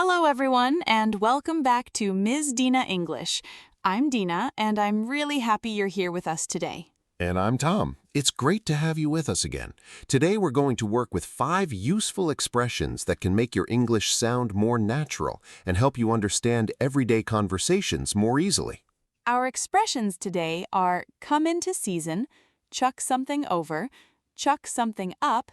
Hello, everyone, and welcome back to Ms. Dina English. I'm Dina, and I'm really happy you're here with us today. And I'm Tom. It's great to have you with us again. Today we're going to work with 5 useful expressions that can make your English sound more natural and help you understand everyday conversations more easily. Our expressions today are come into season, chuck something over, chuck something up,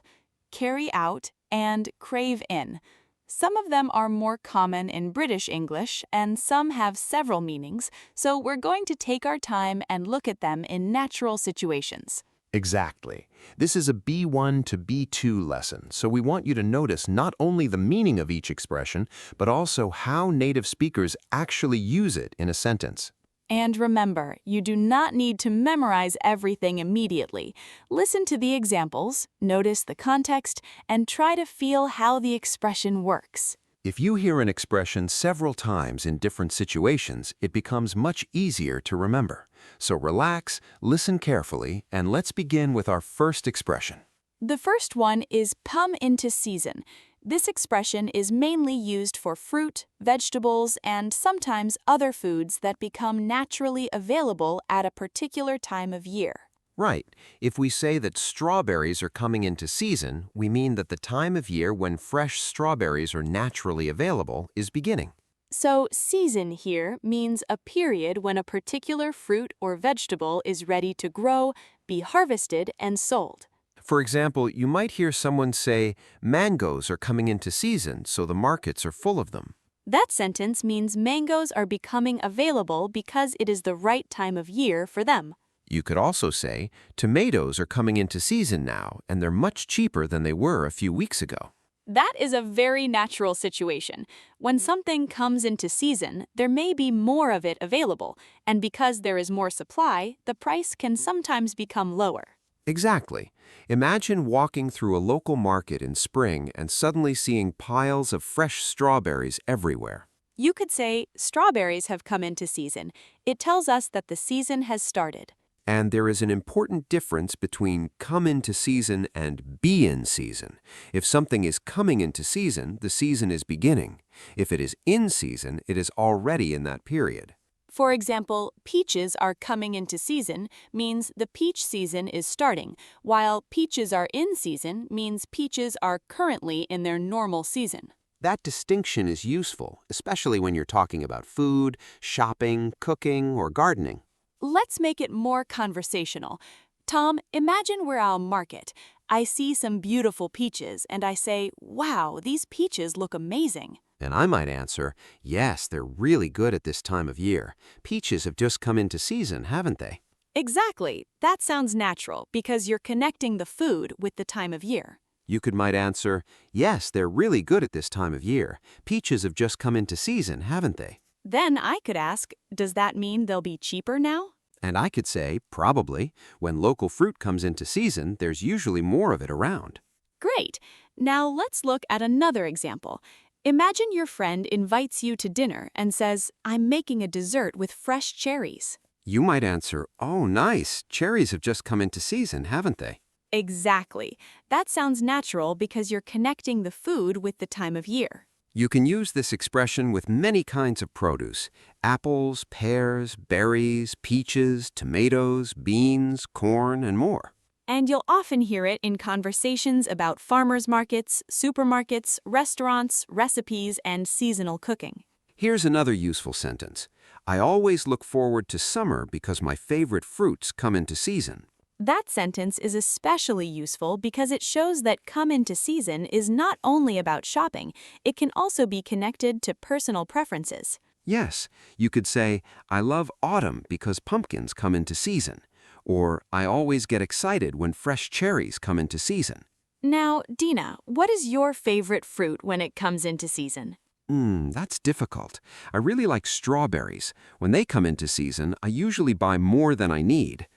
carry out, and crave in. Some of them are more common in British English, and some have several meanings, so we're going to take our time and look at them in natural situations. Exactly. This is a B1 to B2 lesson, so we want you to notice not only the meaning of each expression, but also how native speakers actually use it in a sentence. And remember, you do not need to memorize everything immediately. Listen to the examples, notice the context, and try to feel how the expression works. If you hear an expression several times in different situations, it becomes much easier to remember. So relax, listen carefully, and let's begin with our first expression. The first one is come into season. This expression is mainly used for fruit, vegetables, and sometimes other foods that become naturally available at a particular time of year. Right. If we say that strawberries are coming into season, we mean that the time of year when fresh strawberries are naturally available is beginning. So, season here means a period when a particular fruit or vegetable is ready to grow, be harvested, and sold. For example, you might hear someone say, mangoes are coming into season, so the markets are full of them. That sentence means mangoes are becoming available because it is the right time of year for them. You could also say, tomatoes are coming into season now, and they're much cheaper than they were a few weeks ago. That is a very natural situation. When something comes into season, there may be more of it available, and because there is more supply, the price can sometimes become lower. Exactly. Imagine walking through a local market in spring and suddenly seeing piles of fresh strawberries everywhere. You could say, strawberries have come into season. It tells us that the season has started. And there is an important difference between come into season and be in season. If something is coming into season, the season is beginning. If it is in season, it is already in that period. For example, peaches are coming into season means the peach season is starting, while peaches are in season means peaches are currently in their normal season. That distinction is useful, especially when you're talking about food, shopping, cooking, or gardening. Let's make it more conversational. Tom, imagine we're at a market. I see some beautiful peaches, and I say, wow, these peaches look amazing. And I might answer, yes, they're really good at this time of year. Peaches have just come into season, haven't they? Exactly. That sounds natural because you're connecting the food with the time of year. You might answer, yes, they're really good at this time of year. Peaches have just come into season, haven't they? Then I could ask, does that mean they'll be cheaper now? And I could say, probably. When local fruit comes into season, there's usually more of it around. Great. Now let's look at another example. Imagine your friend invites you to dinner and says, I'm making a dessert with fresh cherries. You might answer, oh, nice. Cherries have just come into season, haven't they? Exactly. That sounds natural because you're connecting the food with the time of year. You can use this expression with many kinds of produce: apples, pears, berries, peaches, tomatoes, beans, corn, and more. And you'll often hear it in conversations about farmers markets, supermarkets, restaurants, recipes, and seasonal cooking. Here's another useful sentence. I always look forward to summer because my favorite fruits come into season. That sentence is especially useful because it shows that come into season is not only about shopping, it can also be connected to personal preferences. Yes, you could say, I love autumn because pumpkins come into season. Or, I always get excited when fresh cherries come into season. Now, Dina, what is your favorite fruit when it comes into season? That's difficult. I really like strawberries. When they come into season, I usually buy more than I need.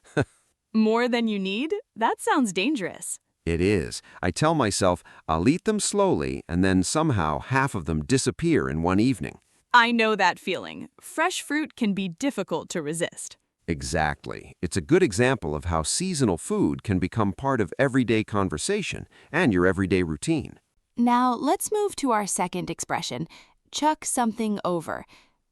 More than you need? That sounds dangerous. It is. I tell myself, I'll eat them slowly, and then somehow half of them disappear in one evening. I know that feeling. Fresh fruit can be difficult to resist. Exactly. It's a good example of how seasonal food can become part of everyday conversation and your everyday routine. Now, let's move to our second expression. chuck something over.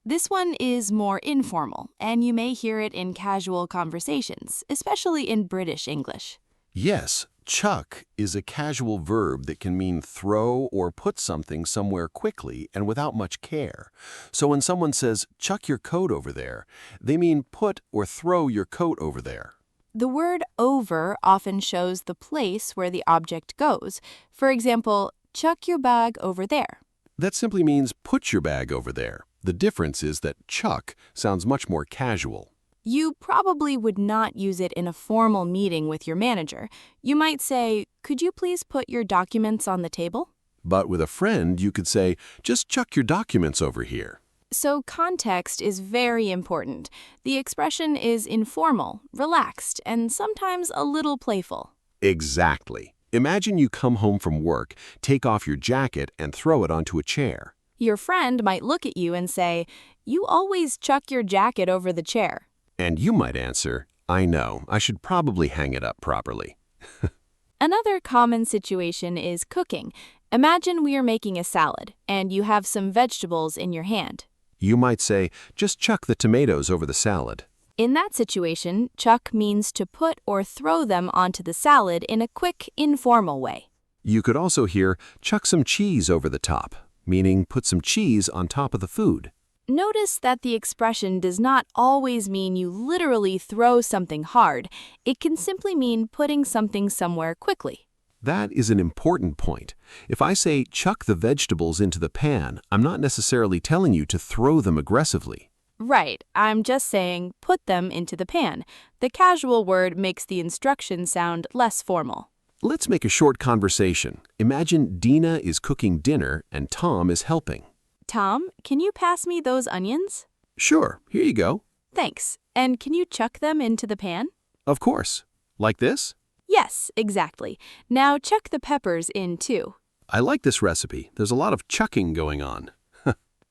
This one is more informal, and you may hear it in casual conversations, especially in British English. Yes, chuck is a casual verb that can mean throw or put something somewhere quickly and without much care. So when someone says, chuck your coat over there, they mean put or throw your coat over there. The word over often shows the place where the object goes. For example, chuck your bag over there. That simply means put your bag over there. The difference is that chuck sounds much more casual. You probably would not use it in a formal meeting with your manager. You might say, could you please put your documents on the table? But with a friend, you could say, just chuck your documents over here. So context is very important. The expression is informal, relaxed, and sometimes a little playful. Exactly. Imagine you come home from work, take off your jacket, and throw it onto a chair. Your friend might look at you and say, you always chuck your jacket over the chair. And you might answer, I know, I should probably hang it up properly. Another common situation is cooking. Imagine we are making a salad, and you have some vegetables in your hand. You might say, just chuck the tomatoes over the salad. In that situation, chuck means to put or throw them onto the salad in a quick, informal way. You could also hear, chuck some cheese over the top, meaning put some cheese on top of the food. Notice that the expression does not always mean you literally throw something hard. It can simply mean putting something somewhere quickly. That is an important point. If I say chuck the vegetables into the pan, I'm not necessarily telling you to throw them aggressively. Right, I'm just saying put them into the pan. The casual word makes the instruction sound less formal. Let's make a short conversation. Imagine Dina is cooking dinner and Tom is helping. Tom, can you pass me those onions? Sure, here you go. Thanks. And can you chuck them into the pan? Of course. Like this? Yes, exactly. Now chuck the peppers in too. I like this recipe. There's a lot of chucking going on.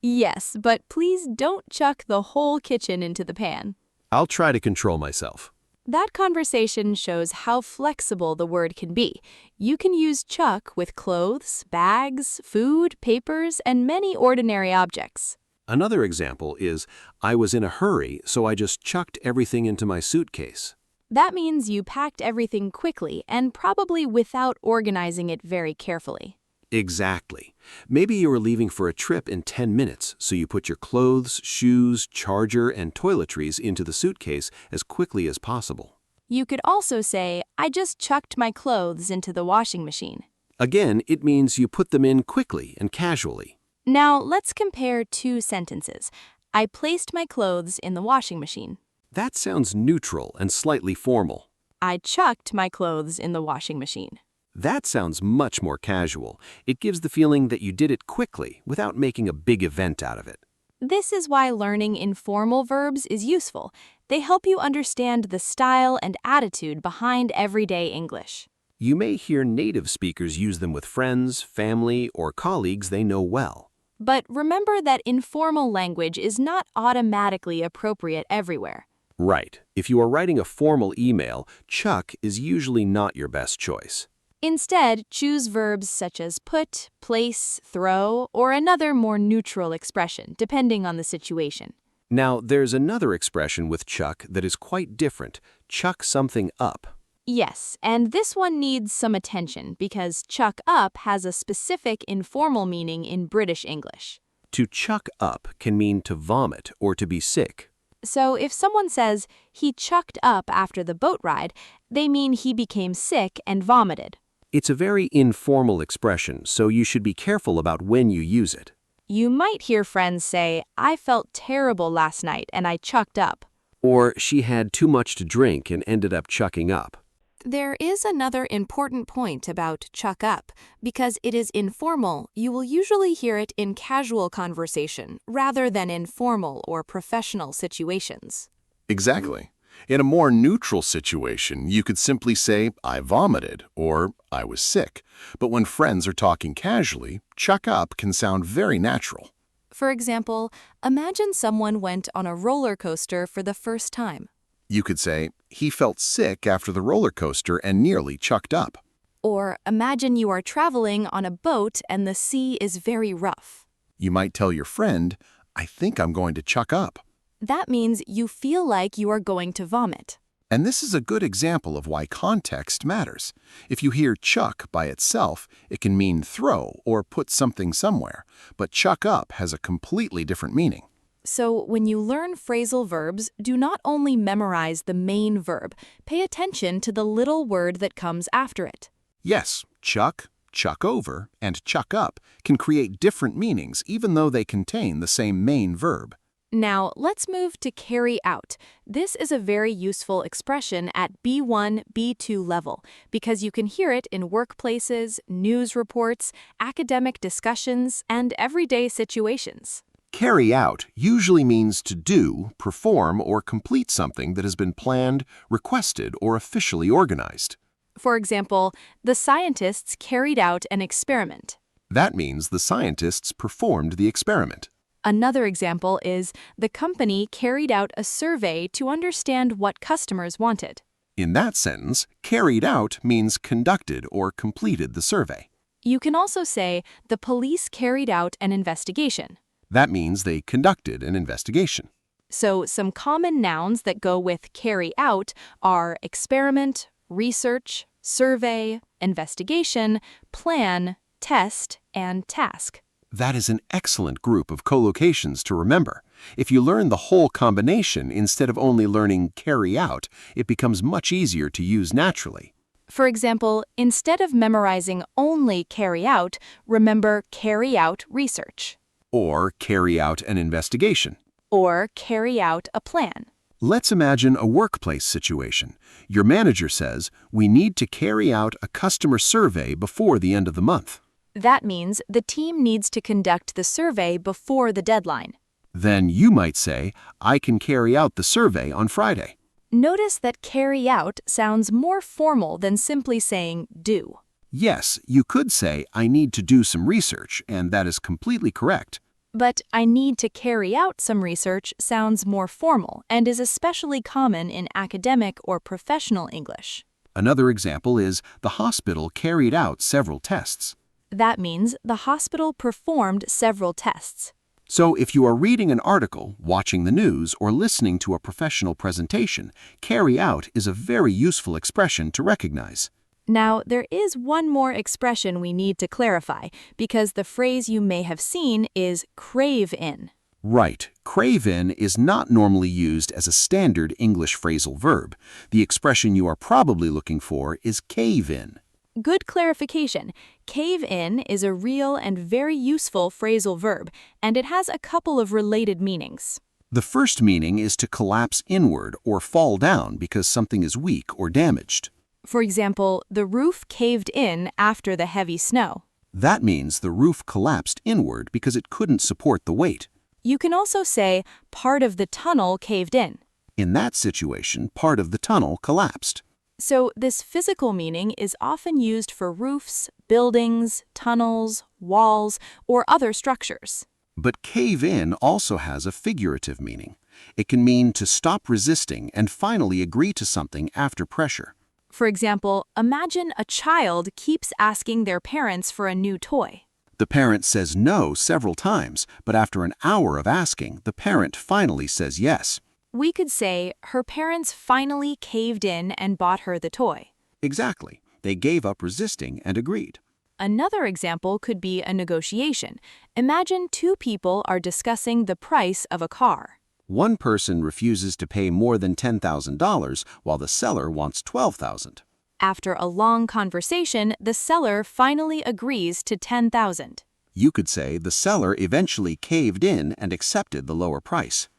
Yes, but please don't chuck the whole kitchen into the pan. I'll try to control myself. That conversation shows how flexible the word can be. You can use chuck with clothes, bags, food, papers, and many ordinary objects. Another example is, I was in a hurry, so I just chucked everything into my suitcase. That means you packed everything quickly and probably without organizing it very carefully. Exactly. Maybe you were leaving for a trip in 10 minutes, so you put your clothes, shoes, charger, and toiletries into the suitcase as quickly as possible. You could also say, I just chucked my clothes into the washing machine. Again, it means you put them in quickly and casually. Now, let's compare two sentences. I placed my clothes in the washing machine. That sounds neutral and slightly formal. I chucked my clothes in the washing machine. That sounds much more casual. It gives the feeling that you did it quickly without making a big event out of it. This is why learning informal verbs is useful. They help you understand the style and attitude behind everyday English. You may hear native speakers use them with friends, family, or colleagues they know well. But remember that informal language is not automatically appropriate everywhere. Right. If you are writing a formal email, chuck is usually not your best choice. Instead, choose verbs such as put, place, throw, or another more neutral expression, depending on the situation. Now, there's another expression with chuck that is quite different, chuck something up. Yes, and this one needs some attention because chuck up has a specific informal meaning in British English. To chuck up can mean to vomit or to be sick. So if someone says, he chucked up after the boat ride, they mean he became sick and vomited. It's a very informal expression, so you should be careful about when you use it. You might hear friends say, I felt terrible last night and I chucked up. Or she had too much to drink and ended up chucking up. There is another important point about chuck up. Because it is informal, you will usually hear it in casual conversation rather than in formal or professional situations. Exactly. In a more neutral situation, you could simply say, I vomited, or I was sick. But when friends are talking casually, chuck up can sound very natural. For example, imagine someone went on a roller coaster for the first time. You could say, he felt sick after the roller coaster and nearly chucked up. Or imagine you are traveling on a boat and the sea is very rough. You might tell your friend, I think I'm going to chuck up. That means you feel like you are going to vomit. And this is a good example of why context matters. If you hear chuck by itself, it can mean throw or put something somewhere, but chuck up has a completely different meaning. So when you learn phrasal verbs, do not only memorize the main verb, pay attention to the little word that comes after it. Yes, chuck, chuck over, and chuck up can create different meanings even though they contain the same main verb. Now, let's move to carry out. This is a very useful expression at B1, B2 level because you can hear it in workplaces, news reports, academic discussions, and everyday situations. Carry out usually means to do, perform, or complete something that has been planned, requested, or officially organized. For example, the scientists carried out an experiment. That means the scientists performed the experiment. Another example is the company carried out a survey to understand what customers wanted. In that sentence, carried out means conducted or completed the survey. You can also say the police carried out an investigation. That means they conducted an investigation. So some common nouns that go with carry out are experiment, research, survey, investigation, plan, test, and task. That is an excellent group of collocations to remember. If you learn the whole combination instead of only learning carry out, it becomes much easier to use naturally. For example, instead of memorizing only carry out, remember carry out research. Or carry out an investigation. Or carry out a plan. Let's imagine a workplace situation. Your manager says, we need to carry out a customer survey before the end of the month. That means the team needs to conduct the survey before the deadline. Then you might say, I can carry out the survey on Friday. Notice that carry out sounds more formal than simply saying do. Yes, you could say, I need to do some research, and that is completely correct. But I need to carry out some research sounds more formal and is especially common in academic or professional English. Another example is, the hospital carried out several tests. That means the hospital performed several tests. So if you are reading an article, watching the news, or listening to a professional presentation, carry out is a very useful expression to recognize. Now, there is one more expression we need to clarify, because the phrase you may have seen is crave in. Right. Crave in is not normally used as a standard English phrasal verb. The expression you are probably looking for is cave in. Good clarification. Cave in is a real and very useful phrasal verb, and it has a couple of related meanings. The first meaning is to collapse inward or fall down because something is weak or damaged. For example, the roof caved in after the heavy snow. That means the roof collapsed inward because it couldn't support the weight. You can also say part of the tunnel caved in. In that situation, part of the tunnel collapsed. So this physical meaning is often used for roofs, buildings, tunnels, walls, or other structures. But cave in also has a figurative meaning. It can mean to stop resisting and finally agree to something after pressure. For example, imagine a child keeps asking their parents for a new toy. The parent says no several times, but after an hour of asking, the parent finally says yes. We could say her parents finally caved in and bought her the toy. Exactly. They gave up resisting and agreed. Another example could be a negotiation. Imagine two people are discussing the price of a car. One person refuses to pay more than $10,000 while the seller wants $12,000. After a long conversation, the seller finally agrees to $10,000. You could say the seller eventually caved in and accepted the lower price.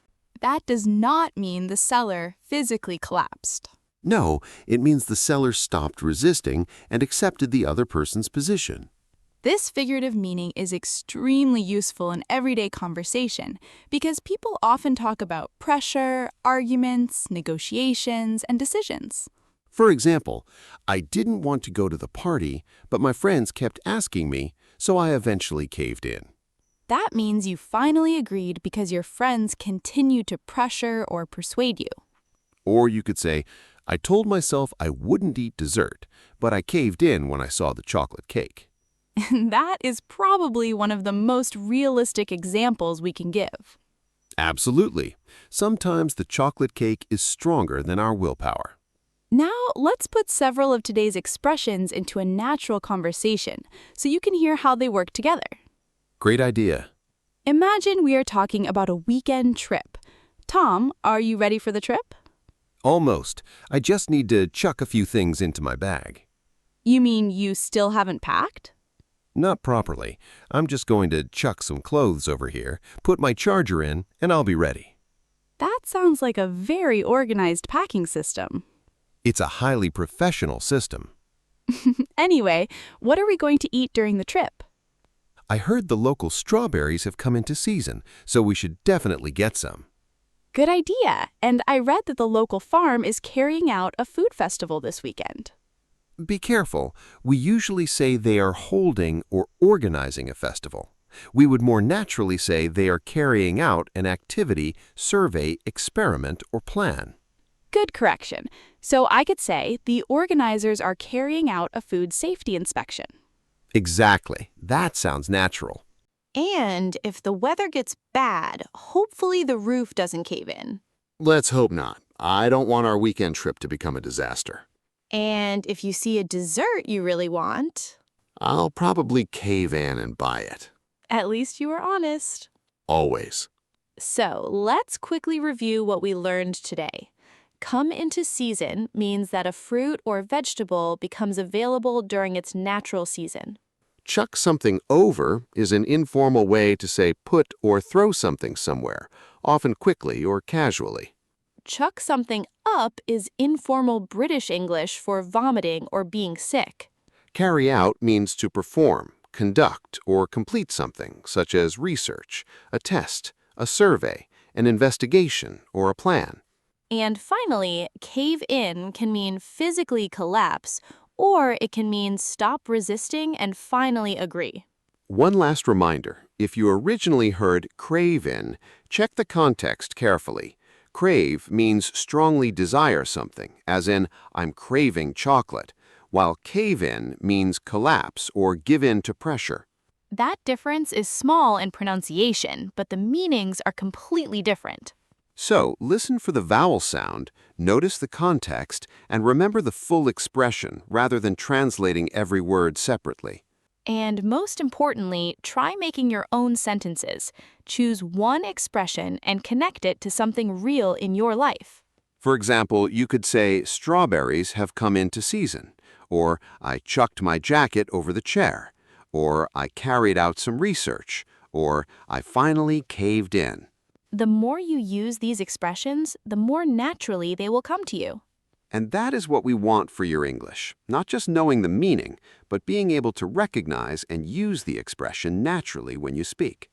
That does not mean the seller physically collapsed. No, it means the seller stopped resisting and accepted the other person's position. This figurative meaning is extremely useful in everyday conversation because people often talk about pressure, arguments, negotiations, and decisions. For example, I didn't want to go to the party, but my friends kept asking me, so I eventually caved in. That means you finally agreed because your friends continued to pressure or persuade you. Or you could say, I told myself I wouldn't eat dessert, but I caved in when I saw the chocolate cake. And that is probably one of the most realistic examples we can give. Absolutely. Sometimes the chocolate cake is stronger than our willpower. Now, let's put several of today's expressions into a natural conversation so you can hear how they work together. Great idea. Imagine we are talking about a weekend trip. Tom, are you ready for the trip? Almost. I just need to chuck a few things into my bag. You mean you still haven't packed? Not properly. I'm just going to chuck some clothes over here, put my charger in, and I'll be ready. That sounds like a very organized packing system. It's a highly professional system. Anyway, what are we going to eat during the trip? I heard the local strawberries have come into season, so we should definitely get some. Good idea. And I read that the local farm is carrying out a food festival this weekend. Be careful. We usually say they are holding or organizing a festival. We would more naturally say they are carrying out an activity, survey, experiment, or plan. Good correction. So I could say the organizers are carrying out a food safety inspection. Exactly. That sounds natural. And if the weather gets bad, hopefully the roof doesn't cave in. Let's hope not. I don't want our weekend trip to become a disaster. And if you see a dessert you really want, I'll probably cave in and buy it. At least you were honest. Always. So let's quickly review what we learned today. Come into season means that a fruit or vegetable becomes available during its natural season. Chuck something over is an informal way to say put or throw something somewhere, often quickly or casually. Chuck something up is informal British English for vomiting or being sick. Carry out means to perform, conduct, or complete something, such as research, a test, a survey, an investigation, or a plan. And finally, cave in can mean physically collapse, or it can mean stop resisting and finally agree. One last reminder, if you originally heard crave in, check the context carefully. Crave means strongly desire something, as in, I'm craving chocolate, while cave in means collapse or give in to pressure. That difference is small in pronunciation, but the meanings are completely different. So, listen for the vowel sound, notice the context, and remember the full expression rather than translating every word separately. And most importantly, try making your own sentences. Choose one expression and connect it to something real in your life. For example, you could say, strawberries have come into season, or I chucked my jacket over the chair, or I carried out some research, or I finally caved in. The more you use these expressions, the more naturally they will come to you. And that is what we want for your English, not just knowing the meaning, but being able to recognize and use the expression naturally when you speak.